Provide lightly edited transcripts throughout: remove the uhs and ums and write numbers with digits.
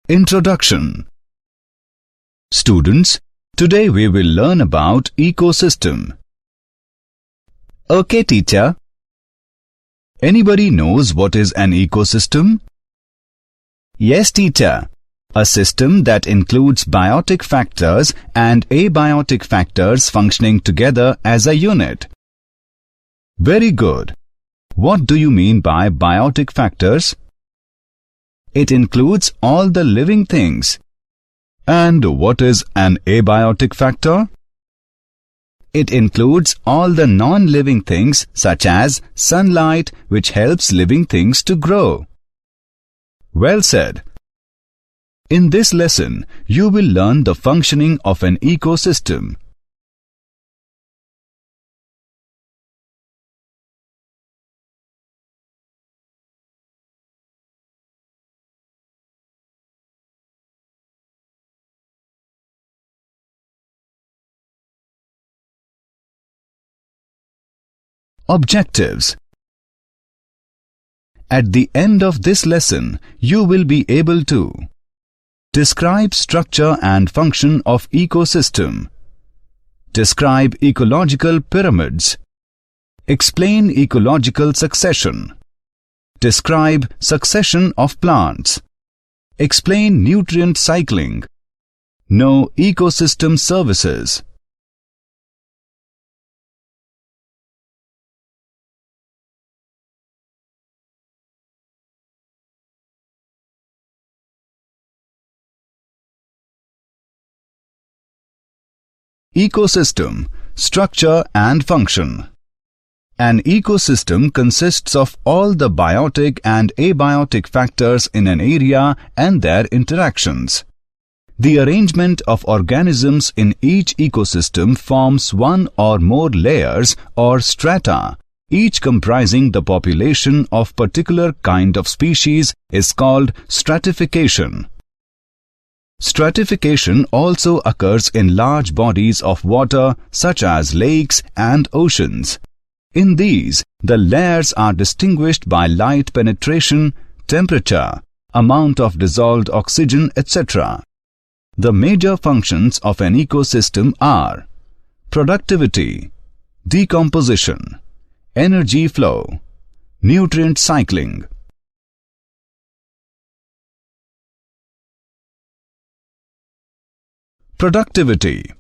Introduction. Students, today we will learn about ecosystem. Okay, teacher. Anybody knows what is an ecosystem? Yes, teacher. A system that includes biotic factors and abiotic factors functioning together as a unit. Very good. What do you mean by biotic factors? It includes all the living things. And what is an abiotic factor? It includes all the non-living things such as sunlight, which helps living things to grow. Well said. In this lesson, you will learn the functioning of an ecosystem. Objectives. At the end of this lesson, you will be able to describe structure and function of ecosystem, describe ecological pyramids, explain ecological succession, describe succession of plants, explain nutrient cycling, know ecosystem services. Ecosystem, structure and function. An ecosystem consists of all the biotic and abiotic factors in an area and their interactions. The arrangement of organisms in each ecosystem forms one or more layers or strata, each comprising the population of particular kind of species is called stratification. Stratification also occurs in large bodies of water such as lakes and oceans. In these, the layers are distinguished by light penetration, temperature, amount of dissolved oxygen, etc. The major functions of an ecosystem are productivity, decomposition, energy flow, nutrient cycling. Productivity.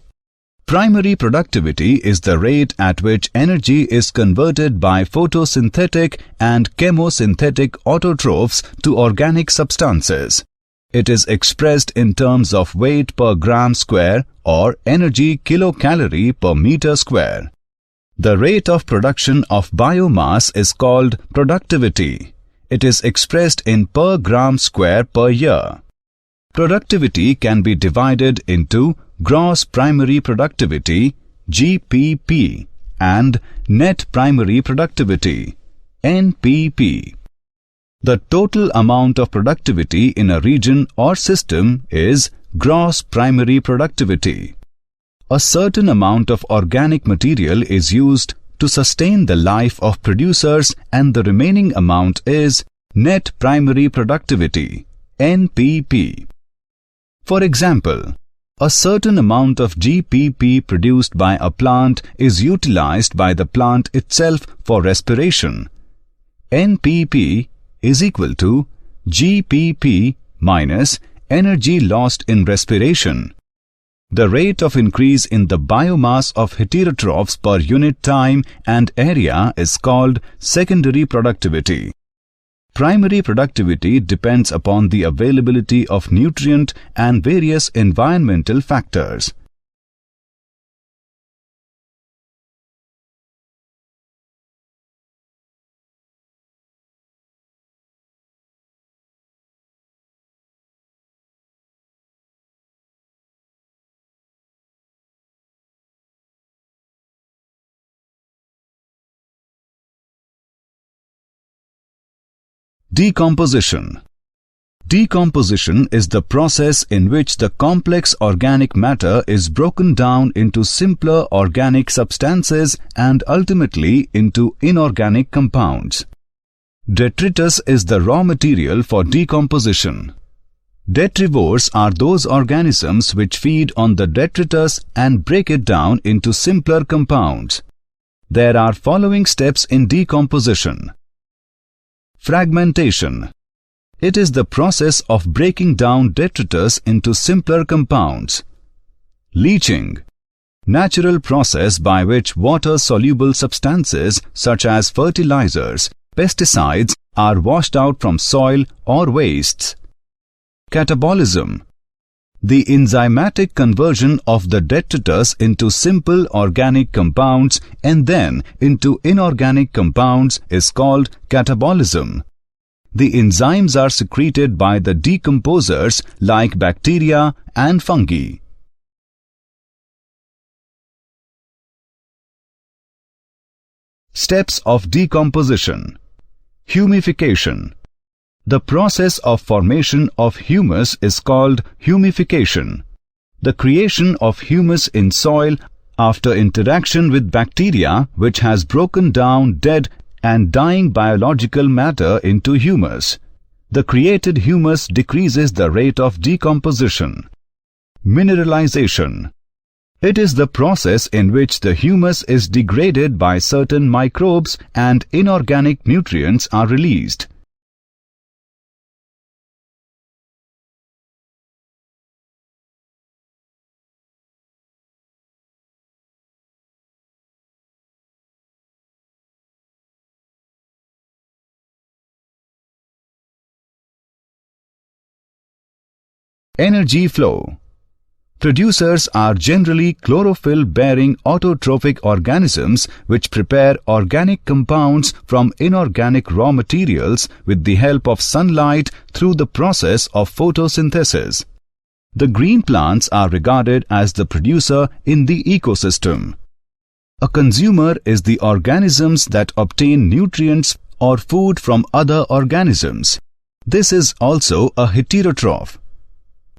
Primary productivity is the rate at which energy is converted by photosynthetic and chemosynthetic autotrophs to organic substances. It is expressed in terms of weight per gram square or energy kilocalorie per meter square. The rate of production of biomass is called productivity. It is expressed in per gram square per year. Productivity can be divided into gross primary productivity (GPP) and net primary productivity (NPP). The total amount of productivity in a region or system is gross primary productivity. A certain amount of organic material is used to sustain the life of producers and the remaining amount is net primary productivity (NPP). For example, a certain amount of GPP produced by a plant is utilized by the plant itself for respiration. NPP is equal to GPP minus energy lost in respiration. The rate of increase in the biomass of heterotrophs per unit time and area is called secondary productivity. Primary productivity depends upon the availability of nutrient and various environmental factors. Decomposition. Decomposition is the process in which the complex organic matter is broken down into simpler organic substances and ultimately into inorganic compounds. Detritus is the raw material for decomposition. Detrivores are those organisms which feed on the detritus and break it down into simpler compounds. There are following steps in decomposition. Fragmentation. It is the process of breaking down detritus into simpler compounds. Leaching. Natural process by which water-soluble substances such as fertilizers, pesticides are washed out from soil or wastes. Catabolism. The enzymatic conversion of the detritus into simple organic compounds and then into inorganic compounds is called catabolism. The enzymes are secreted by the decomposers like bacteria and fungi. Steps of decomposition. Humification. The process of formation of humus is called humification. The creation of humus in soil after interaction with bacteria which has broken down dead and dying biological matter into humus. The created humus decreases the rate of decomposition. Mineralization. It is the process in which the humus is degraded by certain microbes and inorganic nutrients are released. Energy flow. Producers are generally chlorophyll-bearing autotrophic organisms which prepare organic compounds from inorganic raw materials with the help of sunlight through the process of photosynthesis. The green plants are regarded as the producer in the ecosystem. A consumer is the organisms that obtain nutrients or food from other organisms. This is also a heterotroph.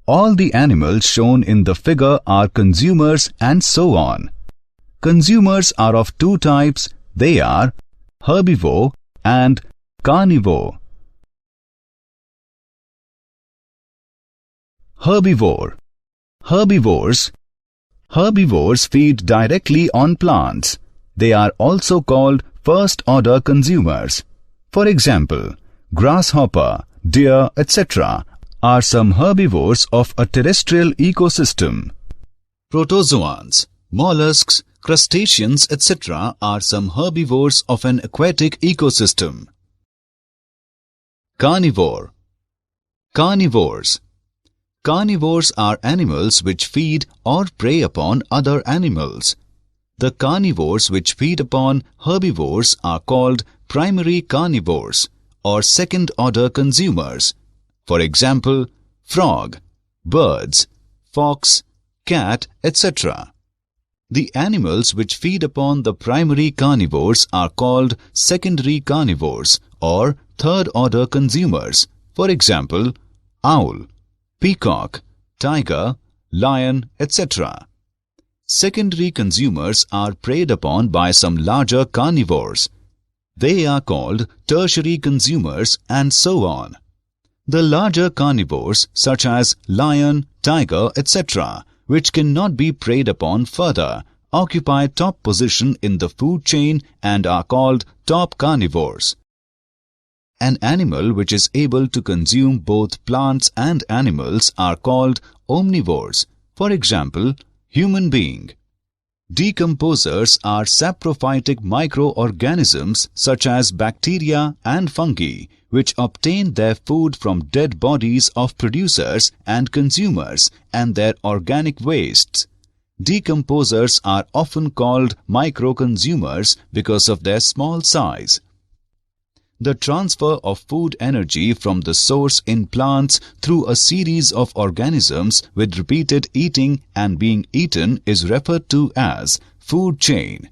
All the animals shown in the figure are consumers and so on. Consumers are of two types. They are herbivore and carnivore. Herbivore. Herbivores feed directly on plants. They are also called first-order consumers. For example, grasshopper, deer, etc. are some herbivores of a terrestrial ecosystem. Protozoans, mollusks, crustaceans, etc. are some herbivores of an aquatic ecosystem. Carnivore. Carnivores. Carnivores are animals which feed or prey upon other animals. The carnivores which feed upon herbivores are called primary carnivores or second-order consumers. For example, frog, birds, fox, cat, etc. The animals which feed upon the primary carnivores are called secondary carnivores or third-order consumers. For example, owl, peacock, tiger, lion, etc. Secondary consumers are preyed upon by some larger carnivores. They are called tertiary consumers and so on. The larger carnivores such as lion, tiger, etc., which cannot be preyed upon further, occupy top position in the food chain and are called top carnivores. An animal which is able to consume both plants and animals are called omnivores. For example, human being. Decomposers are saprophytic microorganisms such as bacteria and fungi, which obtain their food from dead bodies of producers and consumers and their organic wastes. Decomposers are often called microconsumers because of their small size. The transfer of food energy from the source in plants through a series of organisms with repeated eating and being eaten is referred to as food chain.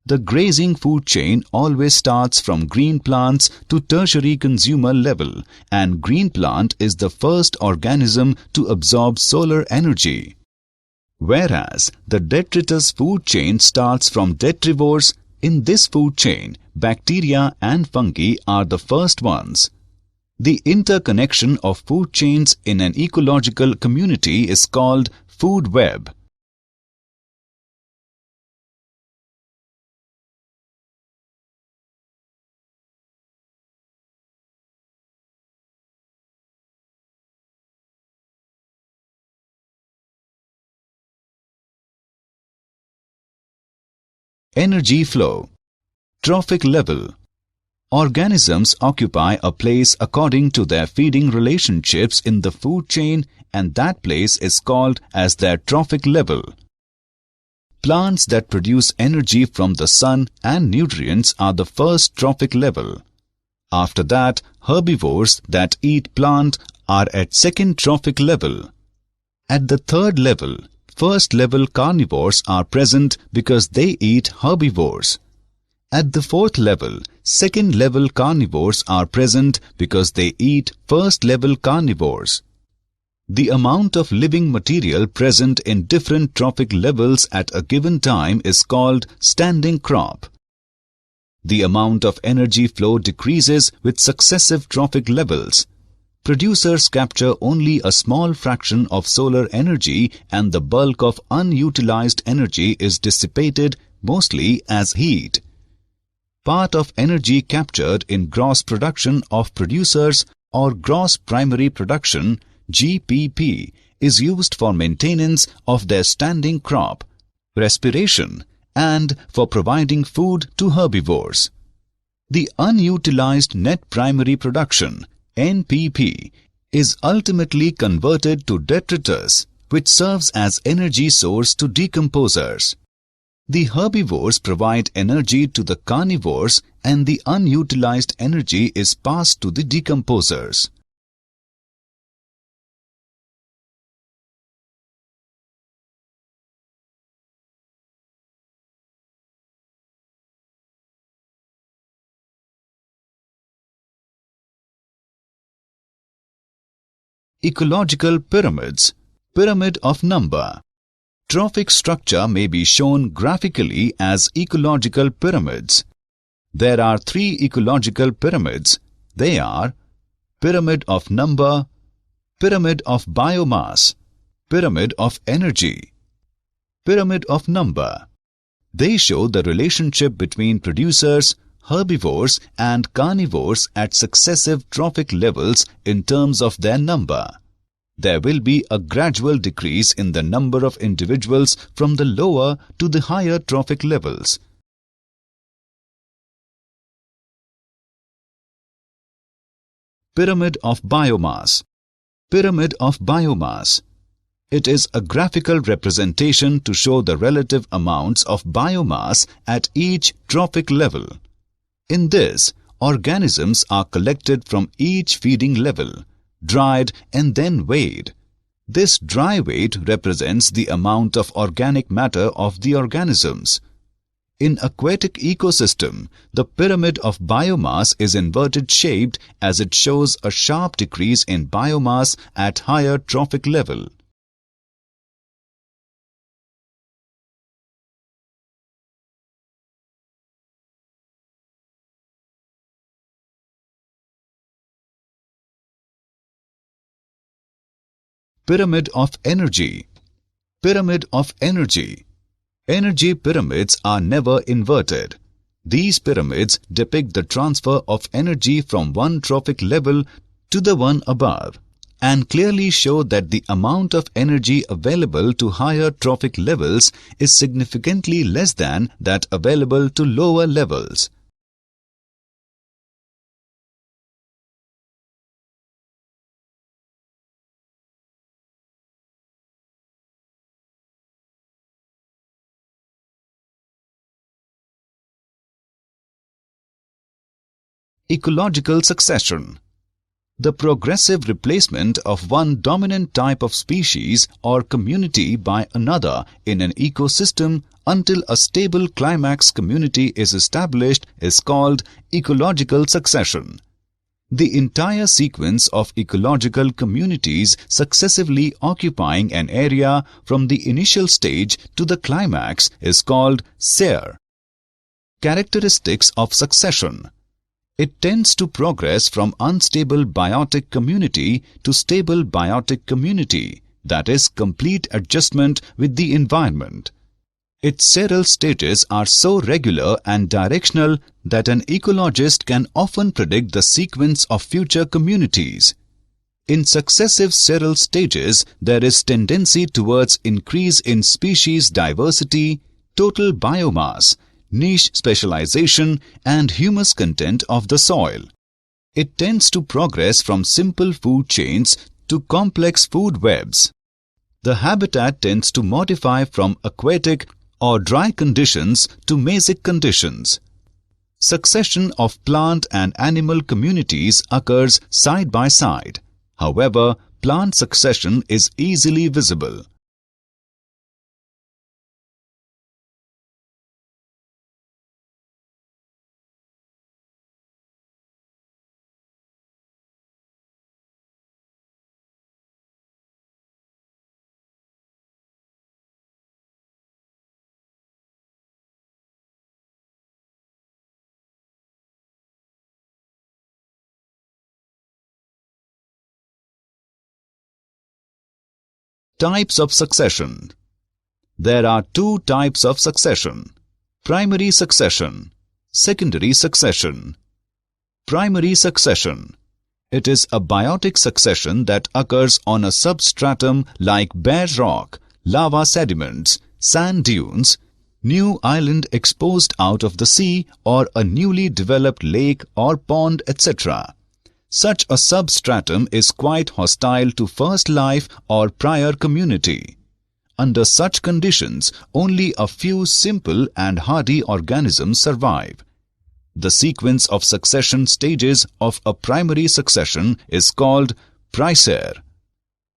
The grazing food chain always starts from green plants to tertiary consumer level, and green plant is the first organism to absorb solar energy. Whereas the detritus food chain starts from detrivores, in this food chain, bacteria and fungi are the first ones. The interconnection of food chains in an ecological community is called food web. Energy flow. Trophic level. Organisms occupy a place according to their feeding relationships in the food chain, and that place is called as their trophic level. Plants that produce energy from the sun and nutrients are the first trophic level. After that, herbivores that eat plant are at second trophic level. At the third level, first level carnivores are present because they eat herbivores. At the fourth level, second level carnivores are present because they eat first level carnivores. The amount of living material present in different trophic levels at a given time is called standing crop. The amount of energy flow decreases with successive trophic levels. Producers capture only a small fraction of solar energy, and the bulk of unutilized energy is dissipated mostly as heat. Part of energy captured in gross production of producers or gross primary production (GPP) is used for maintenance of their standing crop, respiration, and for providing food to herbivores. The unutilized net primary production (NPP) is ultimately converted to detritus, which serves as energy source to decomposers. The herbivores provide energy to the carnivores, and the unutilized energy is passed to the decomposers. Ecological pyramids. Pyramid of number. Trophic structure may be shown graphically as ecological pyramids. There are three ecological pyramids. They are pyramid of number, pyramid of biomass, pyramid of energy. Pyramid of number. They show the relationship between producers, herbivores, and carnivores at successive trophic levels in terms of their number. There will be a gradual decrease in the number of individuals from the lower to the higher trophic levels. Pyramid of biomass. Pyramid of biomass. It is a graphical representation to show the relative amounts of biomass at each trophic level. In this, organisms are collected from each feeding level, dried and then weighed. This dry weight represents the amount of organic matter of the organisms. In aquatic ecosystem, the pyramid of biomass is inverted shaped as it shows a sharp decrease in biomass at higher trophic level. Pyramid of energy. Pyramid of energy. Energy pyramids are never inverted. These pyramids depict the transfer of energy from one trophic level to the one above, and clearly show that the amount of energy available to higher trophic levels is significantly less than that available to lower levels. Ecological succession. The progressive replacement of one dominant type of species or community by another in an ecosystem until a stable climax community is established is called ecological succession. The entire sequence of ecological communities successively occupying an area from the initial stage to the climax is called SEAR. Characteristics of succession. It tends to progress from unstable biotic community to stable biotic community, that is, complete adjustment with the environment. Its seral stages are so regular and directional that an ecologist can often predict the sequence of future communities. In successive seral stages, there is tendency towards increase in species diversity, total biomass, niche specialization, and humus content of the soil. It tends to progress from simple food chains to complex food webs. The habitat tends to modify from aquatic or dry conditions to mesic conditions. Succession of plant and animal communities occurs side by side. However, plant succession is easily visible. Types of succession. There are two types of succession: primary succession, secondary succession. Primary succession. It is a biotic succession that occurs on a substratum like bare rock, lava sediments, sand dunes, new island exposed out of the sea, or a newly developed lake or pond, etc. Such a substratum is quite hostile to first life or prior community. Under such conditions, only a few simple and hardy organisms survive. The sequence of succession stages of a primary succession is called Pricer.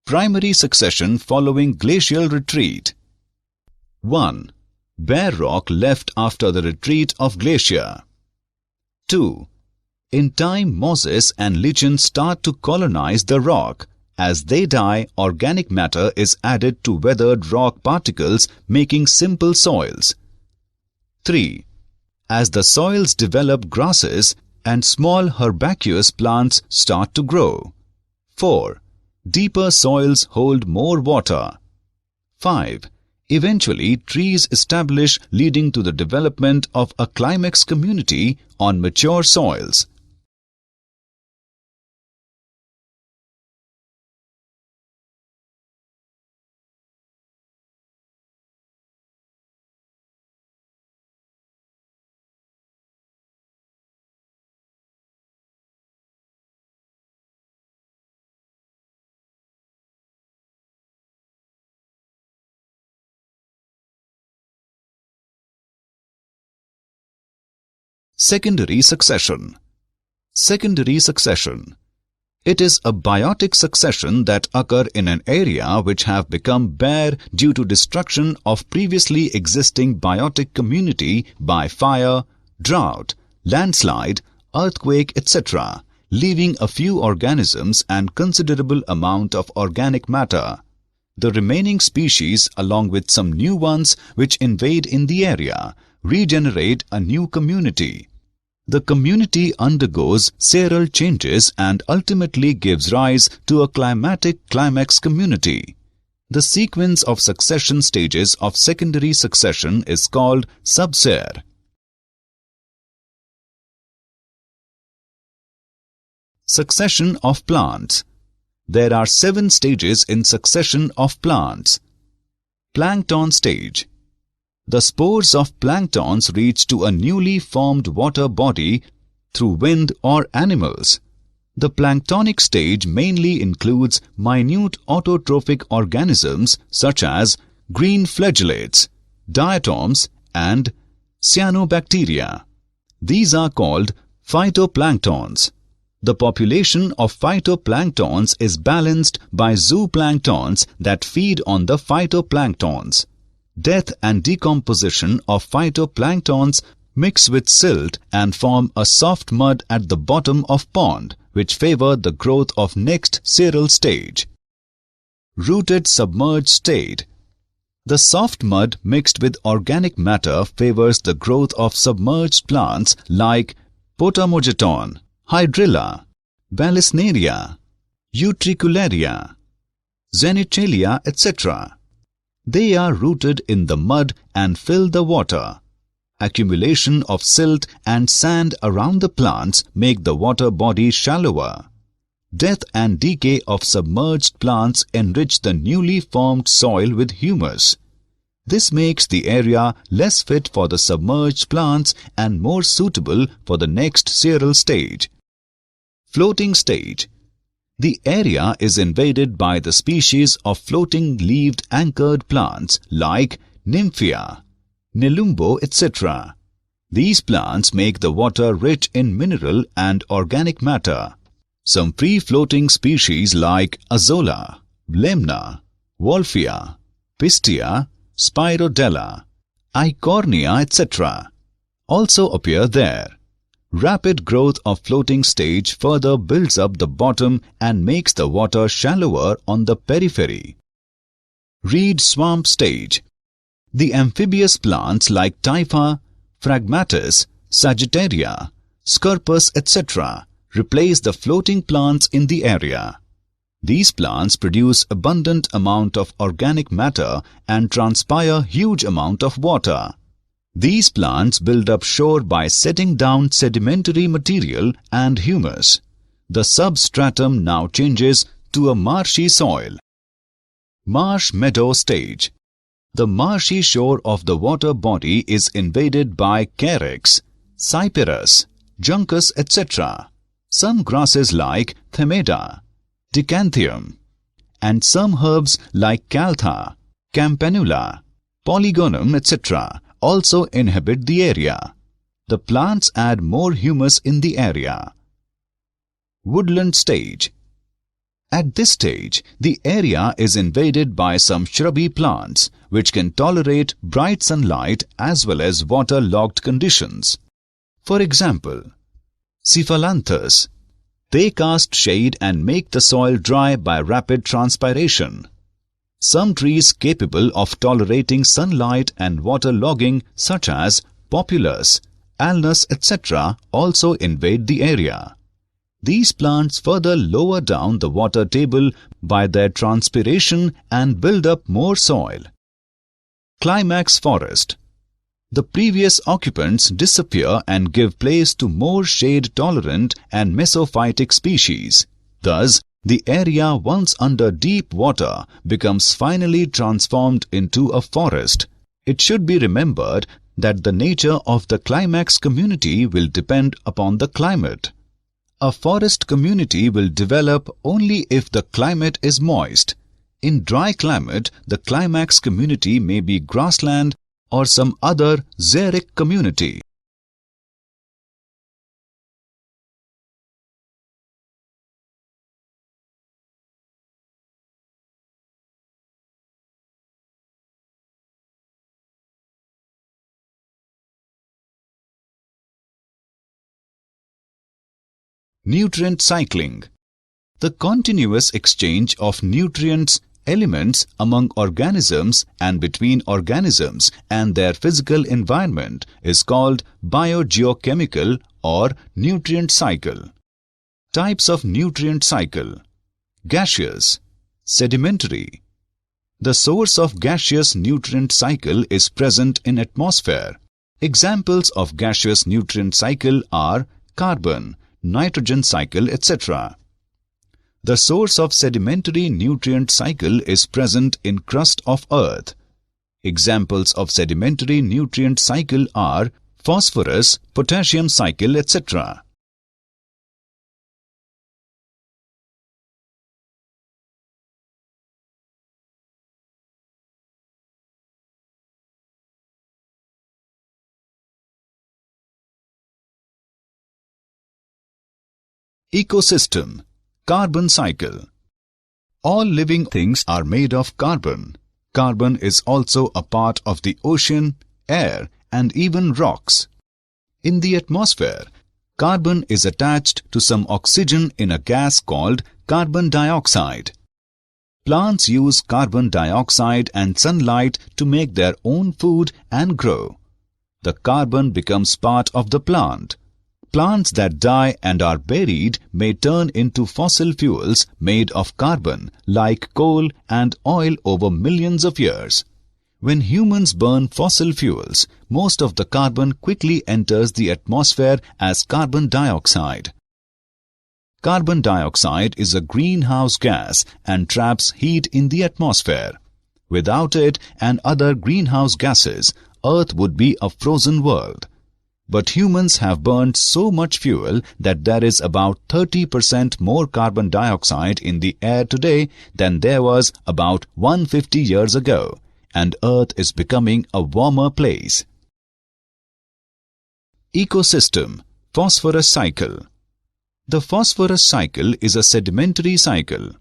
Primary succession following glacial retreat. 1. Bare rock left after the retreat of glacier. 2. In time, mosses and lichens start to colonize the rock. As they die, organic matter is added to weathered rock particles, making simple soils. 3. As the soils develop, grasses and small herbaceous plants start to grow. 4. Deeper soils hold more water. 5. Eventually, trees establish, leading to the development of a climax community on mature soils. Secondary succession. Secondary succession. It is a biotic succession that occur in an area which have become bare due to destruction of previously existing biotic community by fire, drought, landslide, earthquake, etc., leaving a few organisms and considerable amount of organic matter. The remaining species, along with some new ones which invade in the area, regenerate a new community. The community undergoes seral changes and ultimately gives rise to a climatic climax community. The sequence of succession stages of secondary succession is called subsere. Succession of plants. There are 7 stages in succession of plants. Plankton stage. The spores of planktons reach to a newly formed water body through wind or animals. The planktonic stage mainly includes minute autotrophic organisms such as green flagellates, diatoms, and cyanobacteria. These are called phytoplanktons. The population of phytoplanktons is balanced by zooplanktons that feed on the phytoplanktons. Death and decomposition of phytoplanktons mix with silt and form a soft mud at the bottom of pond, which favor the growth of next seral stage. Rooted submerged state. The soft mud mixed with organic matter favors the growth of submerged plants like Potamogeton, Hydrilla, Balisneria, Utricularia, Zenitalia, etc. They are rooted in the mud and fill the water. Accumulation of silt and sand around the plants make the water body shallower. Death and decay of submerged plants enrich the newly formed soil with humus. This makes the area less fit for the submerged plants and more suitable for the next cereal stage. Floating stage. The area is invaded by the species of floating-leaved anchored plants like Nymphea, Nelumbo, etc. These plants make the water rich in mineral and organic matter. Some free-floating species like Azolla, Lemna, Wolfia, Pistia, Spirodella, Eichhornia, etc. also appear there. Rapid growth of floating stage further builds up the bottom and makes the water shallower on the periphery. Reed swamp stage. The amphibious plants like Typha, Phragmatis, Sagittaria, Scirpus, etc. replace the floating plants in the area. These plants produce abundant amount of organic matter and transpire huge amount of water. These plants build up shore by setting down sedimentary material and humus. The substratum now changes to a marshy soil. Marsh meadow stage. The marshy shore of the water body is invaded by Carex, Cyperus, Juncus, etc. Some grasses like Themeda, Decanthium, and some herbs like Caltha, Campanula, Polygonum, etc. also inhabit the area. The plants add more humus in the area. Woodland stage. At this stage, the area is invaded by some shrubby plants which can tolerate bright sunlight as well as water-logged conditions. For example, Cephalanthus. They cast shade and make the soil dry by rapid transpiration. Some trees capable of tolerating sunlight and water logging such as Populus, Alnus, etc. also invade the area. These plants further lower down the water table by their transpiration and build up more soil. Climax forest. The previous occupants disappear and give place to more shade-tolerant and mesophytic species. Thus, the area once under deep water becomes finally transformed into a forest. It should be remembered that the nature of the climax community will depend upon the climate. A forest community will develop only if the climate is moist. In dry climate, the climax community may be grassland or some other xeric community. Nutrient cycling. The continuous exchange of nutrients elements among organisms and between organisms and their physical environment is called biogeochemical or nutrient cycle. Types of nutrient cycle. Gaseous, sedimentary. The source of gaseous nutrient cycle is present in atmosphere. Examples of gaseous nutrient cycle are carbon, nitrogen cycle, etc. The source of sedimentary nutrient cycle is present in crust of earth. Examples of sedimentary nutrient cycle are phosphorus, potassium cycle, etc. Ecosystem. Carbon cycle. All living things are made of carbon. Carbon is also a part of the ocean, air, and even rocks. In the atmosphere, carbon is attached to some oxygen in a gas called carbon dioxide. Plants use carbon dioxide and sunlight to make their own food and grow. The carbon becomes part of the plant. Plants that die and are buried may turn into fossil fuels made of carbon, like coal and oil, over millions of years. When humans burn fossil fuels, most of the carbon quickly enters the atmosphere as carbon dioxide. Carbon dioxide is a greenhouse gas and traps heat in the atmosphere. Without it and other greenhouse gases, Earth would be a frozen world. But humans have burned so much fuel that there is about 30% more carbon dioxide in the air today than there was about 150 years ago, and Earth is becoming a warmer place. Ecosystem, phosphorus cycle. The phosphorus cycle is a sedimentary cycle.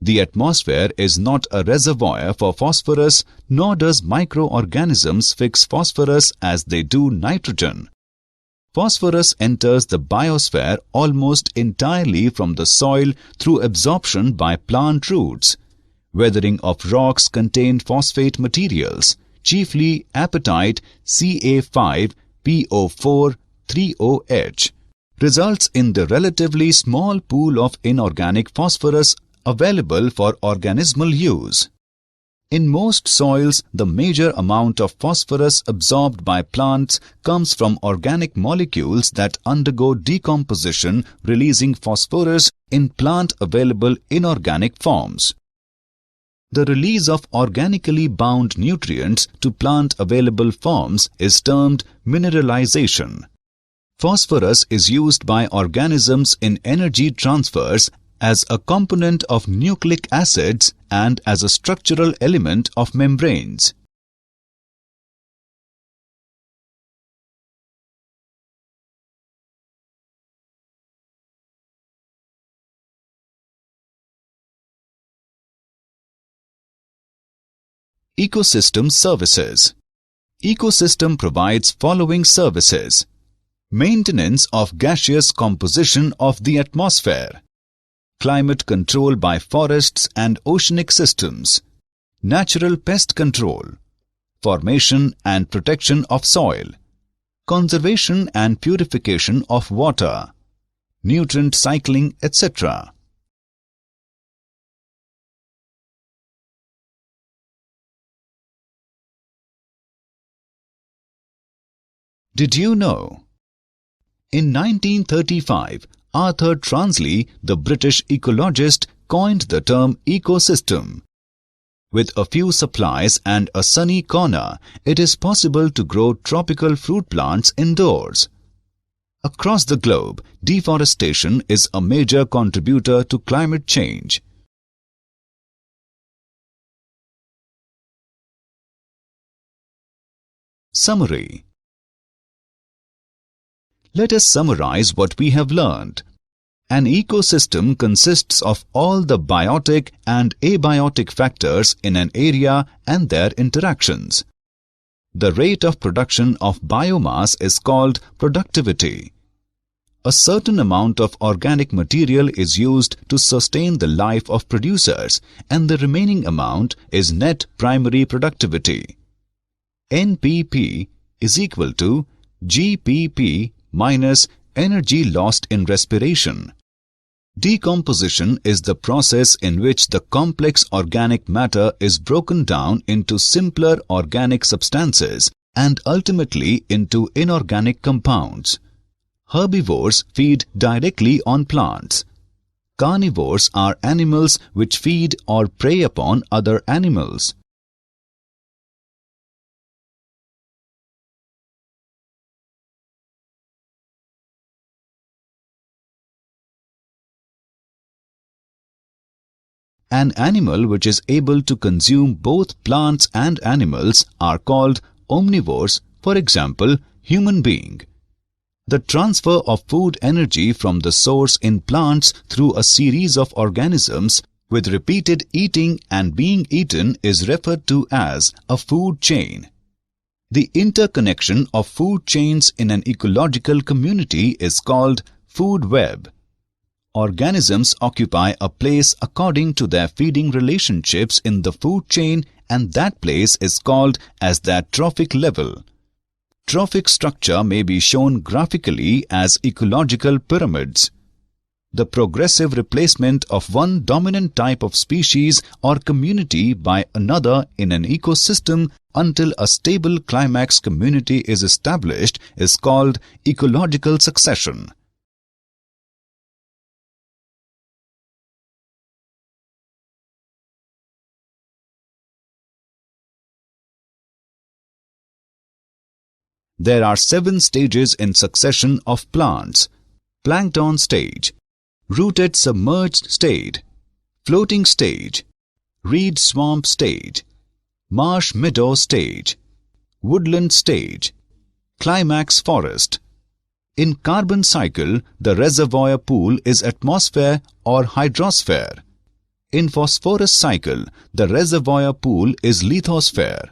The atmosphere is not a reservoir for phosphorus, nor does microorganisms fix phosphorus as they do nitrogen. Phosphorus enters the biosphere almost entirely from the soil through absorption by plant roots. Weathering of rocks contain phosphate materials, chiefly apatite Ca5PO4 3OH, results in the relatively small pool of inorganic phosphorus available for organismal use. In most soils, the major amount of phosphorus absorbed by plants comes from organic molecules that undergo decomposition, releasing phosphorus in plant-available inorganic forms. The release of organically bound nutrients to plant-available forms is termed mineralization. Phosphorus is used by organisms in energy transfers as a component of nucleic acids and as a structural element of membranes. Ecosystem services. Ecosystem provides following services: maintenance of gaseous composition of the atmosphere, climate control by forests and oceanic systems, natural pest control, formation and protection of soil, conservation and purification of water, nutrient cycling, etc. Did you know? In 1935, Arthur Transley, the British ecologist, coined the term ecosystem. With a few supplies and a sunny corner, it is possible to grow tropical fruit plants indoors. Across the globe, deforestation is a major contributor to climate change. Summary. Let us summarize what we have learned. An ecosystem consists of all the biotic and abiotic factors in an area and their interactions. The rate of production of biomass is called productivity. A certain amount of organic material is used to sustain the life of producers, and the remaining amount is net primary productivity. NPP is equal to GPP minus energy lost in respiration. Decomposition is the process in which the complex organic matter is broken down into simpler organic substances and ultimately into inorganic compounds. Herbivores feed directly on plants. Carnivores are animals which feed or prey upon other animals. An animal which is able to consume both plants and animals are called omnivores, for example, human being. The transfer of food energy from the source in plants through a series of organisms with repeated eating and being eaten is referred to as a food chain. The interconnection of food chains in an ecological community is called food web. Organisms occupy a place according to their feeding relationships in the food chain, and that place is called as their trophic level. Trophic structure may be shown graphically as ecological pyramids. The progressive replacement of one dominant type of species or community by another in an ecosystem until a stable climax community is established is called ecological succession. There are 7 stages in succession of plants: plankton stage, rooted submerged stage, floating stage, reed swamp stage, marsh meadow stage, woodland stage, climax forest. In carbon cycle, the reservoir pool is atmosphere or hydrosphere. In phosphorus cycle, the reservoir pool is lithosphere.